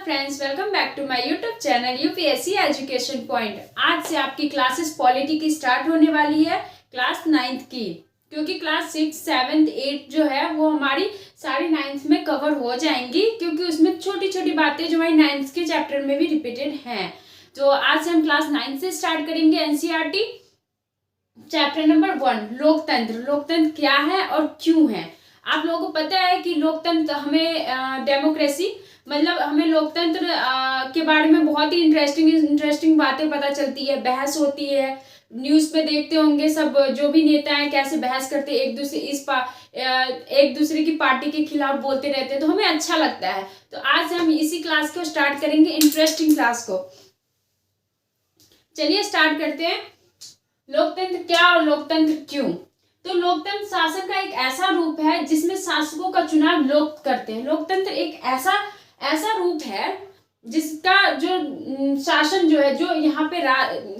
Friends, welcome back to my YouTube channel UPSC education point. आज से आपकी classes polity की स्टार्ट होने वाली है, क्लास 9th की। क्योंकि क्लास 6, 7, 8 जो है वो हमारी सारी 9th में कवर हो जाएंगी, क्योंकि उसमें छोटी छोटी बातें जो हमारी 9th के चैप्टर में भी रिपीटेड हैं। तो आज से हम क्लास 9th से स्टार्ट करेंगे। एनसीईआरटी चैप्टर नंबर 1, लोकतंत्र। लोकतंत्र क्या है और क्यों है। आप लोगों को पता है कि लोकतंत्र हमें डेमोक्रेसी मतलब हमें लोकतंत्र के बारे में बहुत ही इंटरेस्टिंग बातें पता चलती है, बहस होती है। न्यूज़ पे देखते होंगे सब, जो भी नेता हैं कैसे बहस करते हैं, एक दूसरे की पार्टी के खिलाफ बोलते रहते हैं, तो हमें अच्छा लगता है। तो आज हम इसी क्लास को स्टार्ट करेंगे, इंटरेस्टिंग क्लास को। चलिए स्टार्ट करते हैं। लोकतंत्र क्या और लोकतंत्र क्यों। तो लोकतंत्र शासन का एक ऐसा रूप है जिसमें शासकों का चुनाव लोग करते हैं। लोकतंत्र एक ऐसा रूप है जिसका जो शासन जो है, जो यहाँ पे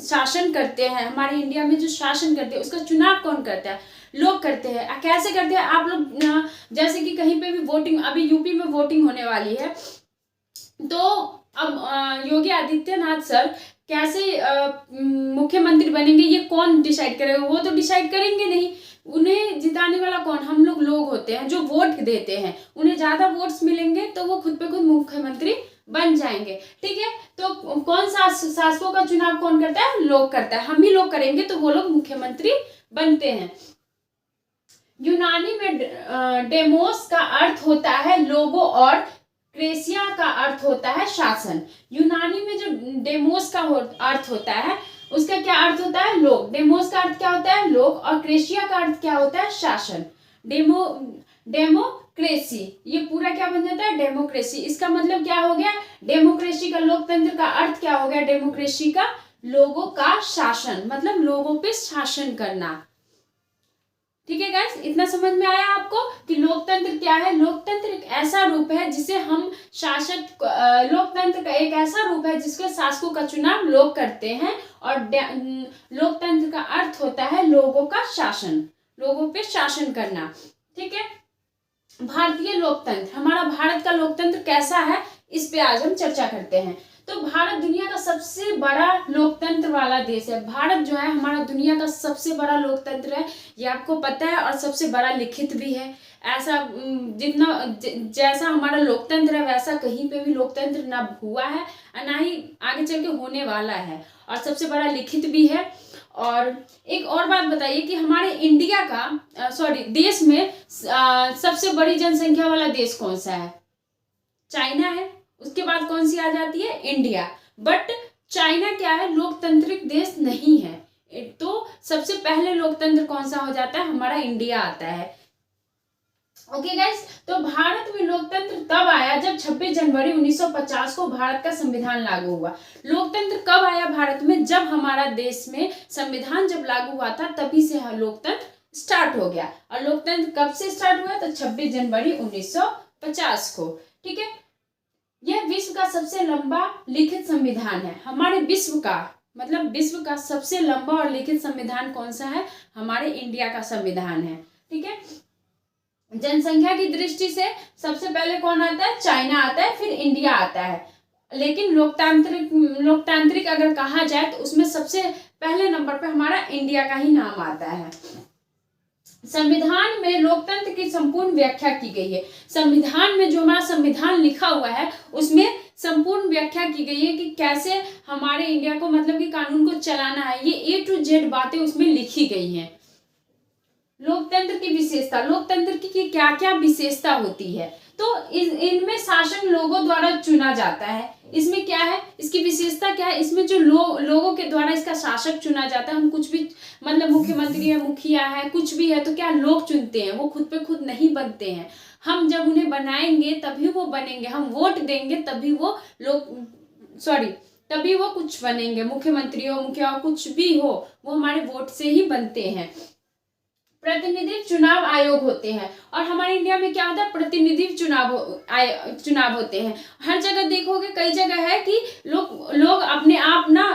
शासन करते हैं, हमारे इंडिया में जो शासन करते हैं उसका चुनाव कौन करता है? लोग करते हैं। कैसे करते हैं? आप लोग जैसे कि कहीं पे भी वोटिंग, अभी यूपी में वोटिंग होने वाली है, तो अब योगी आदित्यनाथ सर कैसे मुख्यमंत्री बनेंगे ये कौन डिसाइड करेगा? वो तो डिसाइड करेंगे नहीं। उन्हें जिताने वाला कौन? हम लोग होते हैं जो वोट देते हैं। उन्हें ज्यादा वोट्स मिलेंगे तो वो खुद पे खुद मुख्यमंत्री बन जाएंगे। ठीक है, तो कौन शासकों का चुनाव कौन करता है? लोग करता है। हम ही लोग करेंगे तो वो लोग मुख्यमंत्री बनते हैं। यूनानी में डेमोस का अर्थ होता है लोगों और क्रेसिया का अर्थ होता है शासन। यूनानी में जो डेमोस का अर्थ होता है उसका क्या अर्थ होता है? लोग। डेमोस का अर्थ क्या होता है? लोग। और क्रेसिया का अर्थ क्या होता है? शासन। डेमोक्रेसी, ये पूरा क्या बन जाता है? डेमोक्रेसी। इसका मतलब क्या हो गया? डेमोक्रेसी का, लोकतंत्र का अर्थ क्या हो गया? डेमोक्रेसी का लोगों का शासन, मतलब लोगों पे शासन करना। ठीक है गाइस, इतना समझ में आया आपको कि लोकतंत्र क्या है? लोकतंत्र एक ऐसा रूप है जिसे हम लोकतंत्र का एक ऐसा रूप है जिसके शासकों का चुनाव लोग करते हैं। और लोकतंत्र का अर्थ होता है लोगों का शासन, लोगों पे शासन करना। ठीक है, भारतीय लोकतंत्र, हमारा भारत का लोकतंत्र कैसा है इस पे आज हम चर्चा करते हैं। तो भारत दुनिया का सबसे बड़ा लोकतंत्र वाला देश है। भारत जो है हमारा दुनिया का सबसे बड़ा लोकतंत्र है, ये आपको पता है, और सबसे बड़ा लिखित भी है। ऐसा जैसा हमारा लोकतंत्र है वैसा कहीं पे भी लोकतंत्र ना हुआ है और ना ही आगे चल के होने वाला है, और सबसे बड़ा लिखित भी है। और एक और बात बताइए कि हमारे इंडिया का देश में सबसे बड़ी जनसंख्या वाला देश कौन सा है? चाइना है। उसके बाद कौन सी आ जाती है? इंडिया। बट चाइना क्या है? लोकतांत्रिक देश नहीं है। तो सबसे पहले लोकतंत्र कौन सा हो जाता है? हमारा इंडिया आता है। ओके गाइस, तो भारत में लोकतंत्र तब आया जब 26 जनवरी 1950 को भारत का संविधान लागू हुआ। लोकतंत्र कब आया भारत में? जब हमारा देश में संविधान जब लागू हुआ था तभी से लोकतंत्र स्टार्ट हो गया। और लोकतंत्र कब से स्टार्ट हुआ? तो 26 जनवरी 1950 को। ठीक है, यह विश्व का सबसे लंबा लिखित संविधान है। हमारे विश्व का सबसे लंबा और लिखित संविधान कौन सा है? हमारे इंडिया का संविधान है। ठीक है, जनसंख्या की दृष्टि से सबसे पहले कौन आता है? चाइना आता है, फिर इंडिया आता है। लेकिन लोकतांत्रिक अगर कहा जाए तो उसमें सबसे पहले नंबर पर हमारा इंडिया का ही नाम आता है। संविधान में लोकतंत्र की संपूर्ण व्याख्या की गई है। संविधान में जो हमारा संविधान लिखा हुआ है उसमें संपूर्ण व्याख्या की गई है कि कैसे हमारे इंडिया को, मतलब कि कानून को चलाना है। ये A to Z बातें उसमें लिखी गई हैं। लोकतंत्र की विशेषता, लोकतंत्र की क्या क्या विशेषता होती है? तो इनमें शासन लोगों द्वारा चुना जाता है। इसमें क्या है, इसकी विशेषता क्या है? इसमें जो लोगों के द्वारा इसका शासक चुना जाता है। हम कुछ भी, मतलब मुख्यमंत्री है, मुखिया है, कुछ भी है, तो क्या लोग चुनते हैं, वो खुद पे खुद नहीं बनते हैं। हम जब उन्हें बनाएंगे तभी वो बनेंगे, हम वोट देंगे तभी वो कुछ बनेंगे। मुख्यमंत्री हो, मुखिया हो, कुछ भी हो, वो हमारे वोट से ही बनते हैं। प्रतिनिधि चुनाव आयोग होते हैं। और हमारे इंडिया में क्या होता है? प्रतिनिधि चुनाव होते हैं। हर जगह देखोगे, कई जगह है कि लोग अपने आप ना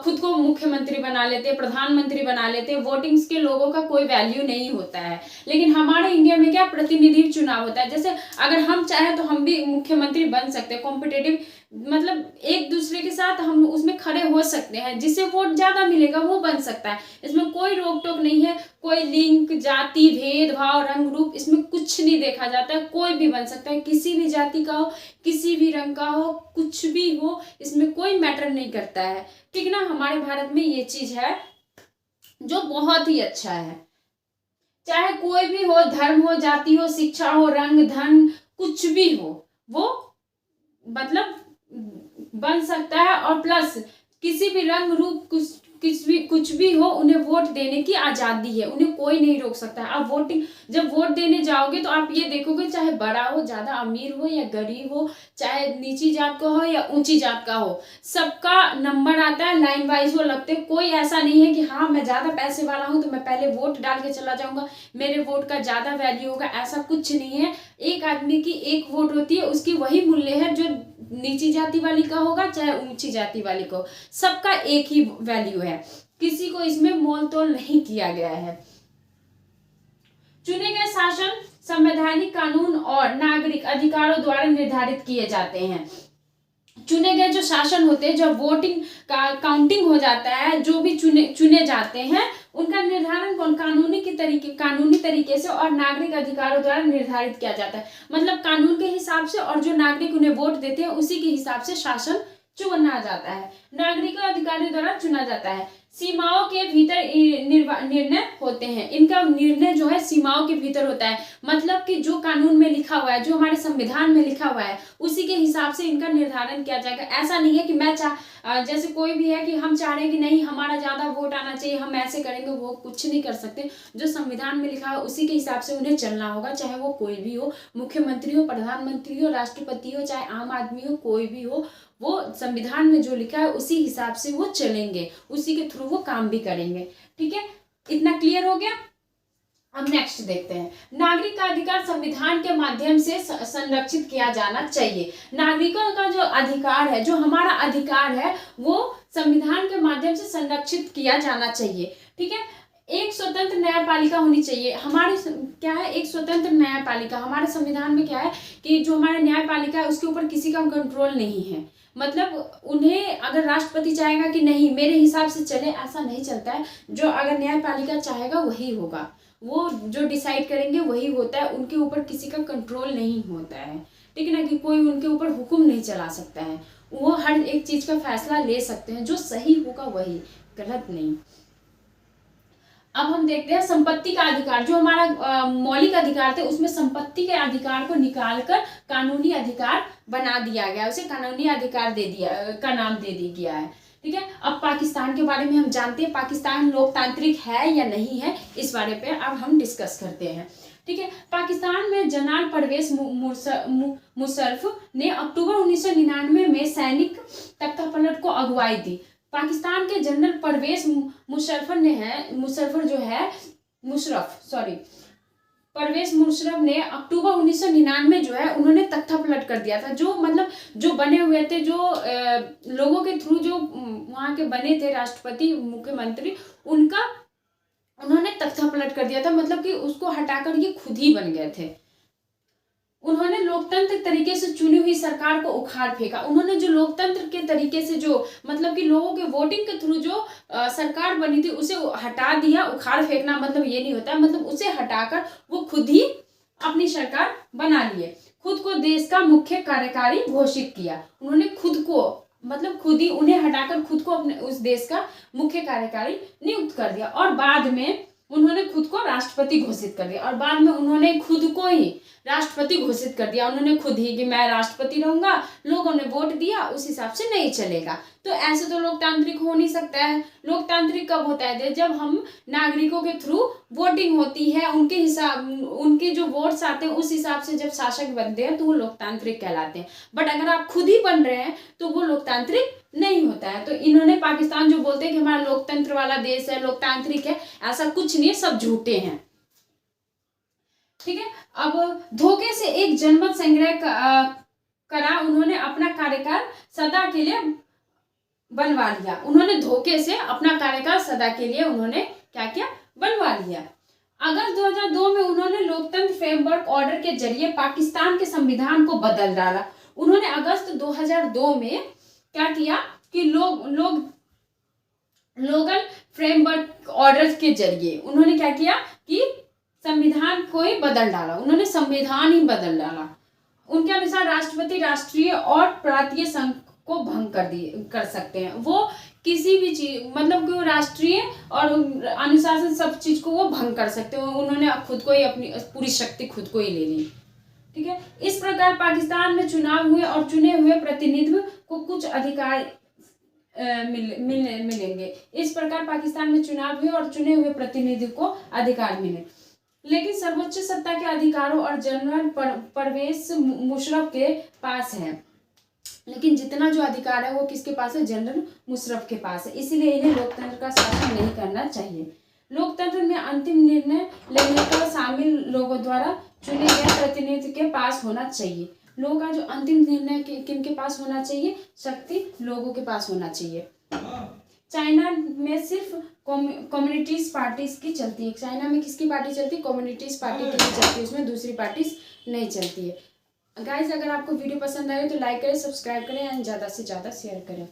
खुद को मुख्यमंत्री बना लेते हैं, प्रधानमंत्री बना लेते हैं। वोटिंग्स के लोगों का कोई वैल्यू नहीं होता है। लेकिन हमारे इंडिया में क्या? प्रतिनिधि चुनाव होता है। जैसे अगर हम चाहें तो हम भी मुख्यमंत्री बन सकते हैं। कॉम्पिटेटिव मतलब एक दूसरे के साथ हम उसमें खड़े हो सकते हैं, जिससे वोट ज्यादा मिलेगा वो बन सकता है। इसमें कोई रोक टोक नहीं है, कोई लिंग, जाति, भेदभाव, रंग रूप, इसमें कुछ नहीं देखा जाता है। कोई भी बन सकता है, किसी भी जाति का हो, किसी भी रंग का हो, कुछ भी हो, इसमें कोई मैटर नहीं करता है। ठीक ना, हमारे भारत में ये चीज है जो बहुत ही अच्छा है। चाहे कोई भी हो, धर्म हो, जाति हो, शिक्षा हो, रंग, धन, कुछ भी हो, वो मतलब बन सकता है। और प्लस किसी भी रंग रूप कुछ भी हो, उन्हें वोट देने की आजादी है, उन्हें कोई नहीं रोक सकता है। आप वोटिंग जब वोट देने जाओगे तो आप ये देखोगे, चाहे बड़ा हो, ज्यादा अमीर हो या गरीब हो, चाहे नीची जात का हो या ऊंची जात का हो, सबका नंबर आता है, लाइन वाइज वो लगते हैं। कोई ऐसा नहीं है कि हाँ मैं ज्यादा पैसे वाला हूं तो मैं पहले वोट डाल के चला जाऊंगा, मेरे वोट का ज्यादा वैल्यू होगा, ऐसा कुछ नहीं है। एक आदमी की एक वोट होती है, उसकी वही मूल्य है जो नीची जाति वाली का होगा चाहे ऊंची जाति वाली को, सबका एक ही वैल्यू है, किसी को इसमें मोल तोल नहीं किया गया है। चुने गए शासन संवैधानिक कानून और नागरिक अधिकारों द्वारा निर्धारित किए जाते हैं। चुने गए जो शासन होते हैं, जब वोटिंग का काउंटिंग हो जाता है, जो भी चुने जाते हैं, उनका निर्धारण कौन कानूनी तरीके से और नागरिक अधिकारों द्वारा निर्धारित किया जाता है। मतलब कानून के हिसाब से, और जो नागरिक उन्हें वोट देते हैं उसी के हिसाब से शासन चुना जाता है, नागरिक अधिकारियों द्वारा चुना जाता है। सीमाओं के भीतर निर्णय होते हैं, इनका निर्णय जो है सीमाओं के भीतर होता है। मतलब कि जो कानून में लिखा हुआ है, जो हमारे संविधान में लिखा हुआ है, उसी के हिसाब से इनका निर्धारण किया जाएगा। ऐसा नहीं है कि मैं जैसे कोई भी है कि हम चाह रहे हैं कि नहीं हमारा ज्यादा वोट आना चाहिए, हम ऐसे करेंगे, वो कुछ नहीं कर सकते। जो संविधान में लिखा है उसी के हिसाब से उन्हें चलना होगा, चाहे वो कोई भी हो, मुख्यमंत्री हो, प्रधानमंत्री हो, राष्ट्रपति हो, चाहे आम आदमी हो, कोई भी हो, वो संविधान में जो लिखा है उसी हिसाब से वो चलेंगे, उसी के थ्रू वो काम भी करेंगे। ठीक है, इतना क्लियर हो गया। अब नेक्स्ट देखते हैं, नागरिक का अधिकार संविधान के माध्यम से संरक्षित किया जाना चाहिए। नागरिकों का जो अधिकार है, जो हमारा अधिकार है, वो संविधान के माध्यम से संरक्षित किया जाना चाहिए। ठीक है, एक स्वतंत्र न्यायपालिका होनी चाहिए। हमारे क्या है, एक स्वतंत्र न्यायपालिका हमारे संविधान में क्या है कि जो हमारा न्यायपालिका है उसके ऊपर किसी का कंट्रोल नहीं है। मतलब उन्हें अगर राष्ट्रपति चाहेगा कि नहीं मेरे हिसाब से चले, ऐसा नहीं चलता है। जो अगर न्यायपालिका चाहेगा वही होगा, वो जो डिसाइड करेंगे वही होता है, उनके ऊपर किसी का कंट्रोल नहीं होता है। ठीक है ना, कि कोई उनके ऊपर हुक्म नहीं चला सकता है, वो हर एक चीज का फैसला ले सकते हैं, जो सही होगा वही, गलत नहीं। अब हम देखते हैं संपत्ति का अधिकार, जो हमारा मौलिक अधिकार थे उसमें संपत्ति के अधिकार को निकालकर कानूनी अधिकार बना दिया गया, उसे कानूनी अधिकार दे दिया का नाम दे दिया गया है। ठीक है, अब पाकिस्तान के बारे में हम जानते हैं, पाकिस्तान लोकतांत्रिक है या नहीं है, इस बारे पे अब हम डिस्कस करते हैं। ठीक है, पाकिस्तान में जनरल परवेज मुशर्रफ ने अक्टूबर 1999 में सैनिक तख्तापलट को अगुवाई दी। पाकिस्तान के जनरल परवेज परवेज मुशर्रफ ने अक्टूबर 1999 जो है उन्होंने तख्तापलट कर दिया था। जो मतलब जो बने हुए थे, जो लोगों के थ्रू जो वहाँ के बने थे राष्ट्रपति, मुख्यमंत्री, उनका उन्होंने तख्तापलट कर दिया था। मतलब कि उसको हटाकर ये खुद ही बन गए थे। उन्होंने लोकतंत्र तरीके से चुनी हुई सरकार को उखाड़ फेंका। उन्होंने जो लोकतंत्र के तरीके से जो मतलब कि लोगों के वोटिंग के थ्रू जो सरकार बनी थी उसे हटा दिया। उखाड़ फेंकना मतलब ये नहीं होता, मतलब उसे हटाकर वो खुद ही अपनी सरकार बना लिए, खुद को देश का मुख्य कार्यकारी घोषित किया। उन्होंने खुद को मतलब खुद ही उन्हें हटाकर खुद को अपने उस देश का मुख्य कार्यकारी नियुक्त कर दिया, और बाद में उन्होंने खुद को राष्ट्रपति घोषित कर दिया, और बाद में उन्होंने खुद को ही राष्ट्रपति घोषित कर दिया। उन्होंने खुद ही कि मैं राष्ट्रपति रहूंगा, लोगों ने वोट दिया, उस हिसाब से नहीं चलेगा। तो ऐसे तो लोकतांत्रिक हो नहीं सकता है। लोकतांत्रिक कब होता है? जब हम नागरिकों के थ्रू वोटिंग होती है, उनके हिसाब, उनके जो वोट्स आते हैं उस हिसाब से जब शासक बनते हैं तो वो लोकतांत्रिक कहलाते हैं। बट अगर आप खुद ही बन रहे हैं तो वो लोकतांत्रिक नहीं होता है। तो इन्होंने पाकिस्तान जो बोलते हैं कि हमारा लोकतंत्र वाला देश है, लोकतांत्रिक है, ऐसा कुछ नहीं है, सब झूठे हैं। ठीक है, अब धोखे से एक जनमत संग्रह करा उन्होंने अपना कार्यकाल सदा के लिए बनवा लिया। उन्होंने धोखे से अपना कार्यकाल सदा के लिए उन्होंने क्या किया? बनवा लिया। अगस्त 2002 में उन्होंने लोकतंत्र फ्रेमवर्क ऑर्डर के जरिए पाकिस्तान के संविधान को बदल डाला। उन्होंने अगस्त 2002 में क्या किया कि लोकल फ्रेमवर्क ऑर्डर के जरिए उन्होंने क्या किया कि संविधान को ही बदल डाला। उन्होंने संविधान ही बदल डाला। उनके अनुसार राष्ट्रपति राष्ट्रीय और प्रांतीय संघ को भंग कर सकते हैं। वो किसी भी चीज मतलब कि वो राष्ट्रीय और अनुशासन सब चीज को वो भंग कर सकते हैं। उन्होंने खुद को ही अपनी पूरी शक्ति खुद को ही ले ली। ठीक है, इस प्रकार पाकिस्तान में चुनाव हुए और चुने हुए प्रतिनिधित्व को कुछ अधिकार मिलेंगे। इस प्रकार पाकिस्तान में चुनाव हुए और चुने हुए प्रतिनिधित्व को अधिकार मिले, लेकिन सर्वोच्च सत्ता के अधिकारों और जनरल परवेज मुशर्रफ के पास है। लेकिन जितना जो अधिकार है वो किसके पास है? जनरल मुशर्रफ के पास है। इसीलिए इन्हें लोकतंत्र का शासन नहीं करना चाहिए। लोकतंत्र में अंतिम निर्णय लेने का शामिल लोगों द्वारा चुने गए प्रतिनिधि के पास होना चाहिए। लोगों का जो अंतिम निर्णय किन के पास होना चाहिए? शक्ति लोगों के पास होना चाहिए। चाइना में सिर्फ कम्युनिस्ट पार्टीज की चलती है। चाइना में किसकी पार्टी चलती है? कम्युनिस्ट पार्टी की चलती है, उसमें दूसरी पार्टीज नहीं चलती है। गाइज, अगर आपको वीडियो पसंद आए तो लाइक करें, सब्सक्राइब करें एंड ज़्यादा से ज़्यादा शेयर करें।